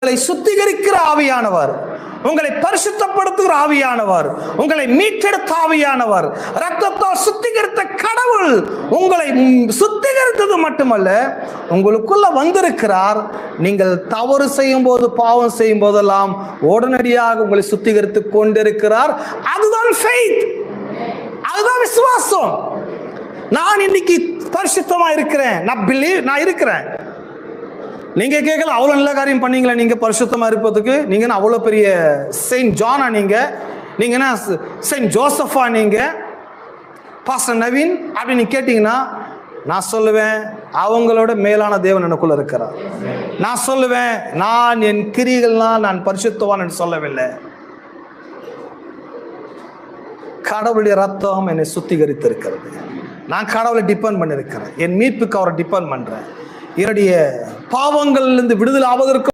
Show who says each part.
Speaker 1: உங்களை சுத்திகரிக்கிற ஆவியானவர், உங்களை பரிசுத்தப்படுத்துகிற ஆவியானவர், உங்களை மீட்டெடுத்த ஆவியானவர், ரத்தத்தால் சுத்திகரித்த கடவுள் உங்களை சுத்திகரித்தது மட்டுமல்ல, உங்களுக்குள்ள வந்திருக்கிறார். நீங்கள் தவறு செய்யும் போது, பாவம் செய்யும் போதெல்லாம் உடனடியாக உங்களை சுத்திகரித்து கொண்டிருக்கிறார். அதுதான் ஃபெய்த், அதுதான் விசுவாசம். நான் இன்னைக்கு பரிசுத்தமா இருக்கிறேன், நான் இருக்கிறேன். நீங்க கேட்கல, அவ்வளவு நல்ல காரியம் பண்ணீங்களா நீங்க பரிசுத்தமா இருப்பதுக்கு? நீங்க அவ்வளவு பெரிய செயின்ட் ஜானா, நீங்க என்ன செயின்ட் ஜோசப்பா, நீங்க பாஸ்டர் நவீன் அப்படின்னு கேட்டீங்கன்னா நான் சொல்லுவேன், அவங்களோட மேலான தேவன் எனக்குள்ள இருக்கிறார். நான் சொல்லுவேன், நான் என் கிரியைகள்லாம் நான் பரிசுத்தவான் என்று சொல்லவில்லை. கடவுளுடைய ரத்தம் என்னை சுத்திகரித்து இருக்கிறது. நான் கடவுளை டிபெண்ட் பண்ணிருக்கிறேன். என் மீட்புக்கு அவரை டிபெண்ட் பண்றேன். என்னுடைய பாவங்களிலிருந்து விடுதலை ஆவதற்கு